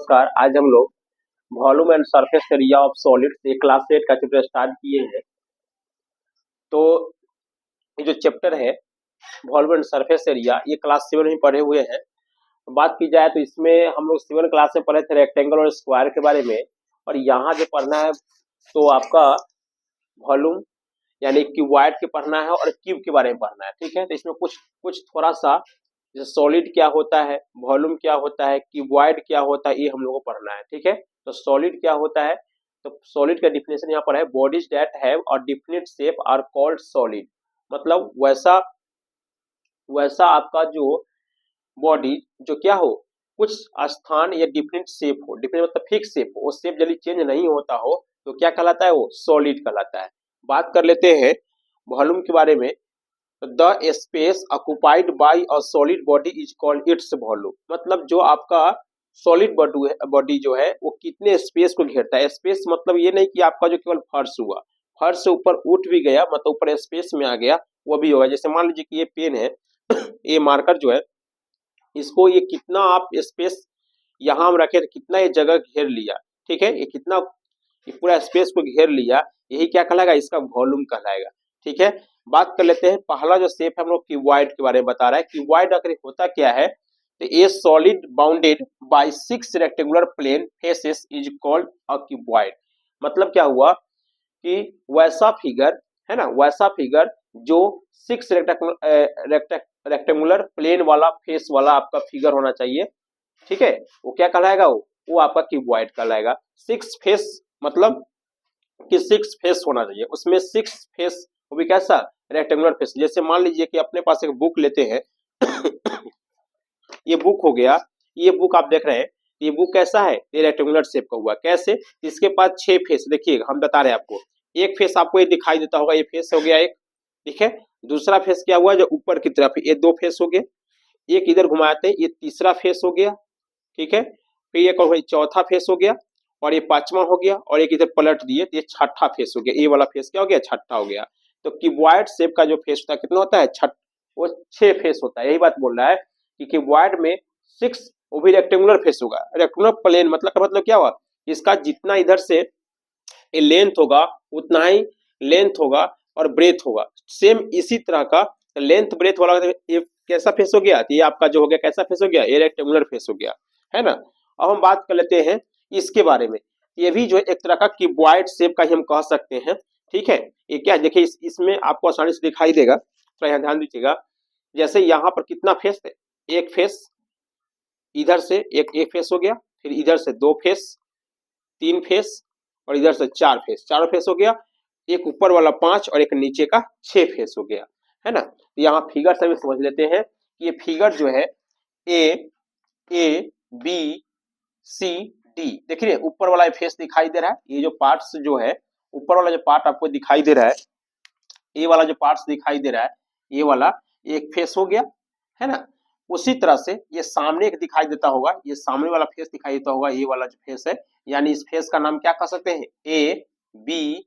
नमस्कार। आज हम लोग volume and surface area of solids ये क्लास 8 का चैप्टर स्टार्ट किए हैं। तो ये जो चैप्टर है वॉल्यूम एंड सरफेस एरिया ये क्लास 7 में पढ़े हुए हैं। बात की जाए तो इसमें हम लोग 7 क्लास में पढ़े थे रेक्टेंगल और स्क्वायर के बारे में, और यहाँ जो पढ़ना है तो आपका वॉल्यूम यानी क्यूबॉइड के पढ़ना है और क्यूब के बारे में पढ़ना है। ठीक है, तो इसमें कुछ कुछ थोड़ा सा जैसे सॉलिड क्या होता है, वॉल्यूम क्या होता है, क्यूबॉइड क्या होता है, ये हम लोगों को पढ़ना है। ठीक है, तो सॉलिड क्या होता है, तो सॉलिड का डिफिनेशन यहाँ पर है bodies that have a definite shape are called solid. मतलब वैसा वैसा आपका जो बॉडी जो क्या हो, कुछ स्थान या डिफिनिट शेप हो, डिफिनिट मतलब फिक्स शेप हो, वो शेप जल्दी चेंज नहीं होता हो तो क्या कहलाता है, वो सॉलिड कहलाता है। बात कर लेते हैं वॉल्यूम के बारे में। The space occupied by a solid body is called its volume. मतलब जो आपका सॉलिड बॉडी जो है वो कितने स्पेस को घेरता है। स्पेस मतलब ये नहीं कि आपका जो केवल फर्श हुआ, फर्श से ऊपर उठ भी गया मतलब ऊपर स्पेस में आ गया, वो भी होगा। जैसे मान लीजिए कि ये पेन है ये मार्कर जो है, इसको ये कितना आप स्पेस यहाँ हम रखे, कितना ये जगह घेर लिया। ठीक है, ये कितना ये पूरा स्पेस को घेर लिया, यही क्या कहलाएगा, इसका वॉल्यूम कहलाएगा। ठीक है, बात कर लेते हैं पहला जो शेप है हम लोग क्यूबॉइड के बारे में बता रहा है। क्यूबॉइड आखिर होता क्या है, तो ये solid bounded by 6 rectangular plane faces is called a cuboid. मतलब क्या हुआ कि वैसा फिगर है ना, वैसा फिगर जो 6 रेक्टेंगुलर प्लेन वाला फेस वाला आपका फिगर होना चाहिए। ठीक है, वो क्या कहलाएगा, वो आपका क्यूबॉइड कहलाएगा। 6 फेस मतलब कि 6 फेस होना चाहिए, उसमें 6 फेस वो भी कैसा, रेक्टेंगुलर फेस। जैसे मान लीजिए कि अपने पास एक बुक लेते हैं ये बुक हो गया, ये बुक आप देख रहे हैं, ये बुक कैसा है, ये रेक्टेंगुलर शेप का हुआ। कैसे, इसके पास 6 फेस, देखिएगा हम बता रहे हैं आपको। एक फेस आपको ये दिखाई देता होगा, ये फेस हो गया एक। ठीक है, दूसरा फेस क्या हुआ, जो ऊपर की तरफ, ये 2 फेस हो गए। एक इधर घुमाते हैं, ये तीसरा फेस हो गया। ठीक है, फिर एक और चौथा फेस हो गया, और ये 5वां हो गया, और एक इधर पलट दिए तो ये 6ठा फेस हो गया। ये वाला फेस क्या हो गया, 6ठा हो गया। तो क्यूबॉइड शेप का जो फेस होता है कितना होता है, वो 6 फेस होता है। यही बात बोल रहा है कि क्यूबॉइड में 6, वो भी रेक्टेंगुलर फेस होगा। रेक्टेंगुलर प्लेन मतलब क्या हुआ, इसका जितना इधर से ये लेंथ होगा उतना ही लेंथ होगा और ब्रेथ होगा। सेम इसी तरह का लेंथ ब्रेथ वाला ये कैसा फेस हो गया, ये आपका जो हो गया कैसा फेस हो गया, ये रेक्टेंगुलर फेस हो गया, है ना। अब हम बात कर लेते हैं इसके बारे में। ये भी जो एक तरह का क्यूबॉइड शेप का ही हम कह सकते हैं। ठीक है, ये क्या है, देखिए इसमें आपको आसानी से दिखाई देगा, तो यहाँ ध्यान दीजिएगा। जैसे यहाँ पर कितना फेस है, एक फेस, इधर से एक फेस हो गया, फिर इधर से 2 फेस, 3 फेस, और इधर से 4 फेस, चारों फेस हो गया। एक ऊपर वाला 5 और एक नीचे का 6 फेस हो गया, है ना। यहाँ फिगर से भी समझ लेते हैं कि ये फिगर जो है ए बी सी डी, देखिए ऊपर वाला फेस दिखाई दे रहा है। ये जो पार्ट्स जो है, ऊपर वाला जो पार्ट आपको दिखाई दे रहा है, ये वाला जो पार्ट्स दिखाई दे रहा है, ये वाला एक फेस हो गया, है ना। उसी तरह से ये सामने एक दिखाई देता होगा, ये सामने वाला फेस दिखाई देता होगा, ये वाला जो फेस है, यानी इस फेस का नाम क्या कह सकते हैं, A B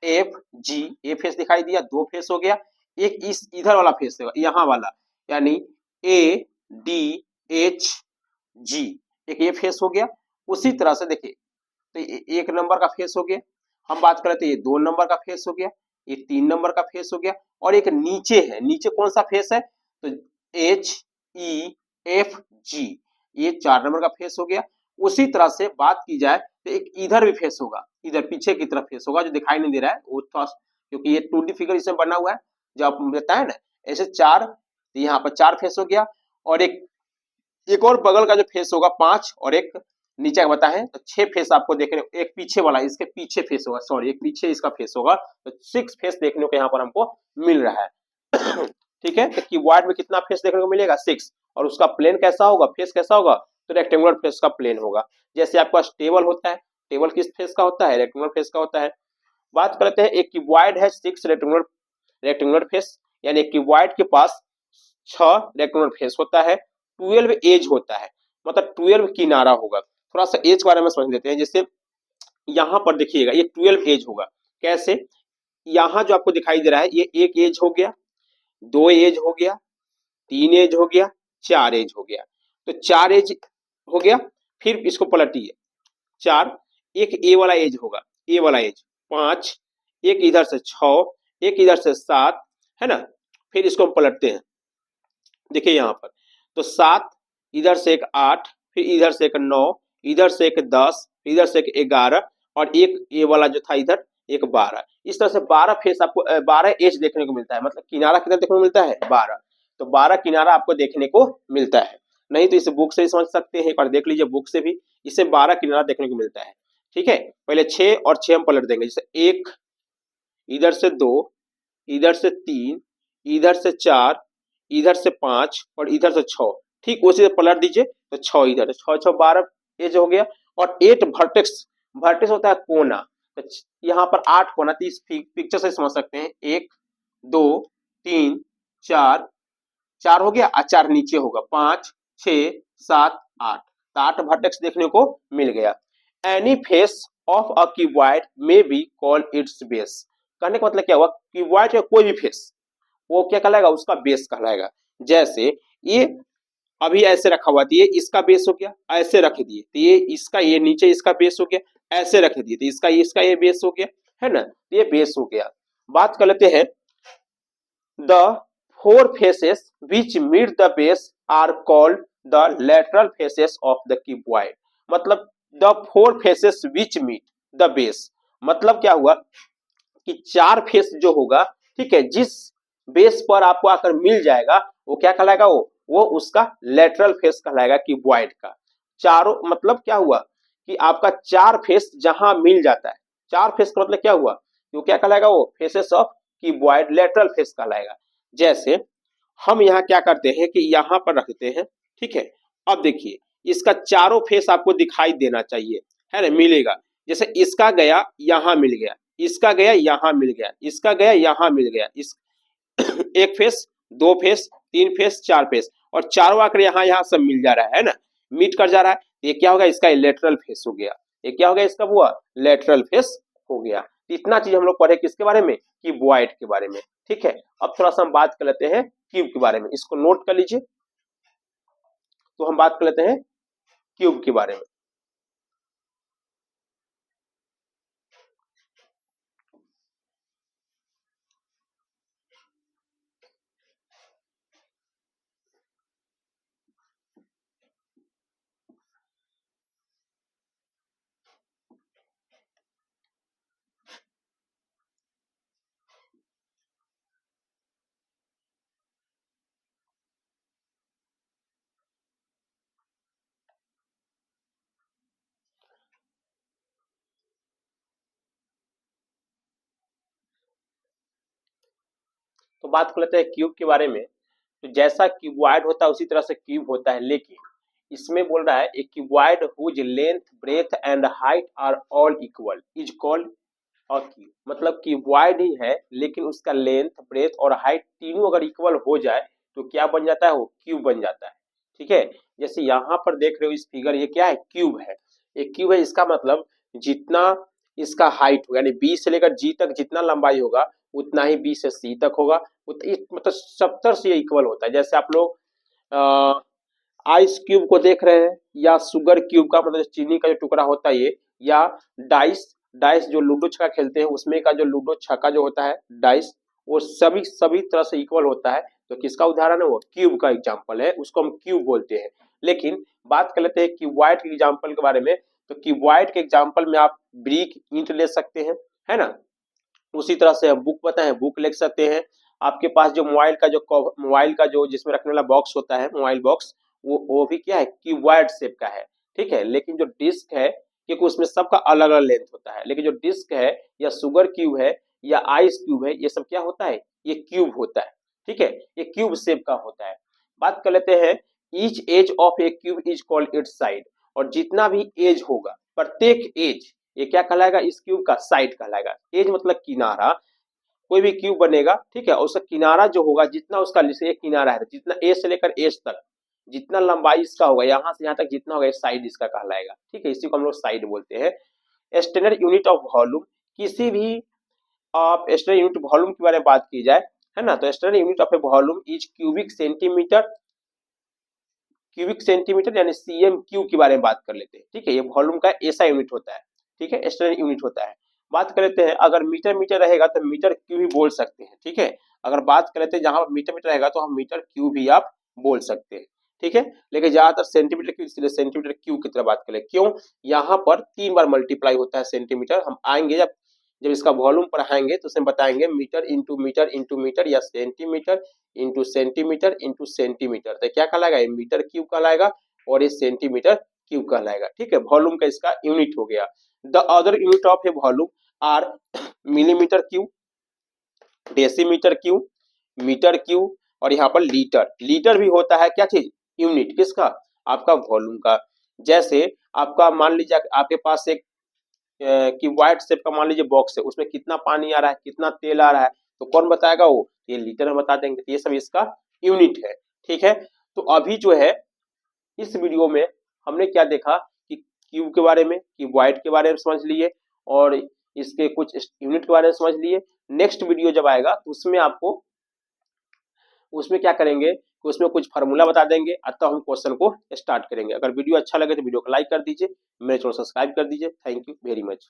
F G. A face दिखाई दिया, 2 फेस हो गया। एक इस इधर वाला फेस है, यहाँ वाला, यानी ए डी एच जी, एक ये फेस हो गया। उसी तरह से देखिए, तो 1 नंबर का फेस हो गया। हम बात करें तो ये 2 नंबर का फेस हो गया, ये 3 नंबर का फेस हो गया, और एक नीचे है, नीचे कौन सा फेस है, तो एच ई एफ जी, ये 4 नंबर का फेस हो गया। उसी तरह से बात की जाए तो एक इधर भी फेस होगा, इधर पीछे की तरफ फेस होगा, जो दिखाई नहीं दे रहा है वो थोड़ा, क्योंकि ये 2D फिगर इसमें बना हुआ है जो आप बताए ना, ऐसे 4, तो यहाँ पर 4 फेस हो गया। और एक और बगल का जो फेस होगा 5, और एक नीचे का बताए तो 6 फेस आपको देखने, एक पीछे वाला इसके पीछे फेस होगा, सॉरी एक पीछे इसका फेस होगा, तो 6 फेस देखने को यहाँ पर हमको मिल रहा है। ठीक है, तो कीबोर्ड में कितना फेस देखने को मिलेगा, 6, और उसका प्लेन कैसा होगा, फेस कैसा होगा, तो रेक्टेंगुलर फेस का प्लेन होगा। जैसे आपका टेबल होता है, टेबल किस फेस का होता है, रेक्टेंगुलर फेस का होता है। बात करते हैं, एक कीबोर्ड है 6 रेक्टेंगुलर फेस, यानी कीबोर्ड के पास 6 रेक्टेंगुलर फेस होता है, 12 एज होता है, मतलब 12 किनारा होगा। थोड़ा सा एज के बारे में समझ लेते हैं। जैसे यहाँ पर देखिएगा ये 12 एज होगा। कैसे, यहाँ जो आपको दिखाई दे रहा है ये 1 एज हो गया, 2 एज हो गया, 3 एज हो गया, 4 एज हो गया। तो 4 एज हो गया, फिर इसको पलटिए, 4, एक ए वाला एज होगा, ए वाला एज 5, एक इधर से 6, एक इधर से 7, है ना। फिर इसको हम पलटते हैं, देखिए यहाँ पर, तो 7, इधर से एक 8, फिर इधर से एक 9, इधर से एक 10, इधर से एक 11, और एक ए वाला जो था इधर एक 12। इस तरह से 12 फेस आपको 12 एज देखने को मिलता है, मतलब किनारा कितना देखने को मिलता है, 12। तो 12 किनारा आपको देखने को मिलता है, नहीं तो इस बुक से ही समझ सकते हैं, एक बार देख लीजिए बुक से भी, इसे 12 किनारा देखने को मिलता है। ठीक है, पहले 6 और 6 हम पलट देंगे, जैसे 1, इधर से 2, इधर से 3, इधर से 4, इधर से 5, और इधर से 6। ठीक उसी से पलट दीजिए, तो 6 इधर, 6 6 12 एज हो गया। और 8 वर्टेक्स, वर्टेक्स होता है कोना, तो यहाँ पर 8 कोना, तो इस पिक्चर से समझ सकते हैं, 1 2 3 4, 4 हो गया, और 4 नीचे होगा, 5 6 7 8, तो 8 वर्टेक्स देखने को मिल गया। Any face of a cuboid may be called its base. कहने का मतलब क्या हुआ, क्यूबॉइड का कोई भी फेस वो क्या कहलाएगा, उसका बेस कहलाएगा। जैसे ये अभी ऐसे रखा हुआ, तो ये इसका बेस हो गया, ऐसे रख दिए तो ये इसका, ये नीचे इसका बेस हो गया, ऐसे रख दिए तो इसका ये बेस हो गया, है ना, तो ये बेस हो गया। बात कर लेते हैं, the 4 faces which meet the base are called the lateral faces of the cuboid. मतलब the 4 faces which meet the base, मतलब क्या हुआ कि 4 फेस जो होगा, ठीक है, जिस बेस पर आपको आकर मिल जाएगा वो क्या कहलाएगा, वो उसका लेटरल फेस कहलाएगा क्यूबॉइड का। चारों मतलब क्या हुआ कि आपका 4 फेस जहां मिल जाता है, 4 फेस का मतलब क्या हुआ, वो क्या कहलाएगा, वो faces of cuboid lateral face कहलाएगा। जैसे हम यहाँ क्या करते हैं कि यहाँ पर रखते हैं, ठीक है। अब देखिए इसका चारों फेस आपको दिखाई देना चाहिए, है ना, मिलेगा। जैसे इसका गया यहाँ मिल गया, इसका गया यहाँ मिल गया, इसका गया यहाँ मिल गया, इस एक फेस, 2 फेस, 3 फेस, 4 फेस, और चारों आकर यहाँ यहाँ सब मिल जा रहा है ना, मीट कर जा रहा है। ये क्या होगा, इसका लेटरल फेस हो गया। ये क्या हो गया, इसका हुआ लेटरल फेस हो गया। इतना चीज हम लोग पढ़े किसके बारे में, क्यूबॉइड के बारे में। ठीक है, अब थोड़ा सा हम बात कर लेते हैं क्यूब के बारे में, इसको नोट कर लीजिए। तो हम बात कर लेते हैं क्यूब के बारे में। तो बात कर लेते हैं क्यूब के बारे में। तो जैसा क्यूबॉइड होता है उसी तरह से क्यूब होता है, लेकिन इसमें बोल रहा है एक cuboid whose length breadth and height are all equal is called a cube. मतलब क्यूबॉइड ही है लेकिन उसका लेंथ ब्रेथ और हाइट तीनों अगर इक्वल हो जाए तो क्या बन जाता है, वो क्यूब बन जाता है। ठीक है, जैसे यहाँ पर देख रहे हो इस फिगर, ये क्या है, क्यूब है। एक क्यूब है, इसका मतलब जितना इसका हाइट होगा, यानी बी से लेकर जी तक जितना लंबाई होगा उतना ही बी से सी तक होगा, मतलब 70 से इक्वल होता है। जैसे आप लोग आइस क्यूब को देख रहे हैं, या शुगर क्यूब का मतलब चीनी का जो टुकड़ा होता है ये, या डाइस, डाइस जो लूडो छक्का खेलते हैं उसमें का जो लूडो छक्का जो होता है डाइस, वो सभी सभी तरह से इक्वल होता है। तो किसका उदाहरण है, वो क्यूब का एग्जांपल है, उसको हम क्यूब बोलते हैं। लेकिन बात कर लेते हैं क्यूबॉइड के एग्जांपल के बारे में। तो क्यूबॉइड के एग्जांपल में आप ब्रिक, ईंट ले सकते हैं, है ना। उसी तरह से हम बुक बताएं, बुक लिख सकते हैं। आपके पास जो मोबाइल का जो जिसमें रखने वाला बॉक्स होता है, मोबाइल बॉक्स, वो भी क्या है, क्यूबॉइड शेप का है। ठीक है, लेकिन जो डिस्क है, क्योंकि उसमें सबका अलग अलग लेंथ होता है, लेकिन जो डिस्क है या शुगर क्यूब है या आइस क्यूब है, ये सब क्या होता है, ये क्यूब होता है। ठीक है, ये क्यूब शेप का होता है। बात कर लेते हैं, each edge of a cube is called its side. और जितना भी एज होगा, प्रत्येक एज, ये क्या कहलाएगा, इस क्यूब का साइड कहलाएगा। एज मतलब किनारा, कोई भी क्यूब बनेगा, ठीक है, उसका किनारा जो होगा, जितना उसका एक किनारा है, जितना ए से लेकर एज तक जितना लंबाई इसका होगा, यहाँ से यहाँ तक जितना होगा, साइड इसका कहलाएगा। ठीक है, इसी को हम लोग साइड बोलते हैं। स्टैंडर्ड यूनिट ऑफ वॉल्यूम, किसी भी आप स्टैंडर्ड यूनिट वॉल्यूम के बारे में बात की जाए, है ना, तो standard unit of a volume is cubic centimetre cubic centimetre यानी cm³ के बारे में बात कर लेते हैं। ठीक है, ये वॉल्यूम का ऐसा यूनिट होता है। ठीक है, स्टैंडर्ड यूनिट होता है। बात कर लेते हैं, अगर मीटर मीटर रहेगा तो मीटर क्यूब भी बोल सकते हैं। ठीक है, अगर बात कर लेते हैं जहां मीटर मीटर रहेगा तो हम मीटर क्यूब भी आप बोल सकते हैं। ठीक है, लेकिन ज्यादातर सेंटीमीटर क्यूब, इसलिए सेंटीमीटर क्यूब की तरह बात करें। क्यों? यहाँ पर 3 बार मल्टीप्लाई होता है सेंटीमीटर। हम आएंगे जब जब इसका वॉल्यूम पढ़ाएंगे तो उसमें बताएंगे metre into metre into metre या centimetre into centimetre into centimetre, तो क्या कहलाएगा? ये मीटर क्यूब कहलाएगा और ये सेंटीमीटर क्यूब कहलाएगा। ठीक है, वॉल्यूम का इसका यूनिट हो गया। The other unit of a volume are millimetre cube, decimetre cube, metre cube और यहाँ पर लीटर। लीटर भी होता है क्या चीज? यूनिट किसका? आपका वॉल्यूम का। जैसे आपका मान लीजिए आपके पास एक कि वाइट शेप का मान लीजिए बॉक्स है, उसमें कितना पानी आ रहा है, कितना तेल आ रहा है, तो कौन बताएगा? वो ये लीटर में बता देंगे। ये सब इसका यूनिट है। ठीक है, तो अभी जो है इस वीडियो में हमने क्या देखा कि क्यूब के बारे में, कि वाइट के बारे में समझ लिए और इसके कुछ यूनिट के बारे में समझ लिए। नेक्स्ट वीडियो जब आएगा तो उसमें आपको उसमें क्या करेंगे कि उसमें कुछ फार्मूला बता देंगे, अतः हम क्वेश्चन को स्टार्ट करेंगे। अगर वीडियो अच्छा लगे तो वीडियो को लाइक कर दीजिए, मेरे चैनल सब्सक्राइब कर दीजिए। Thank you very much.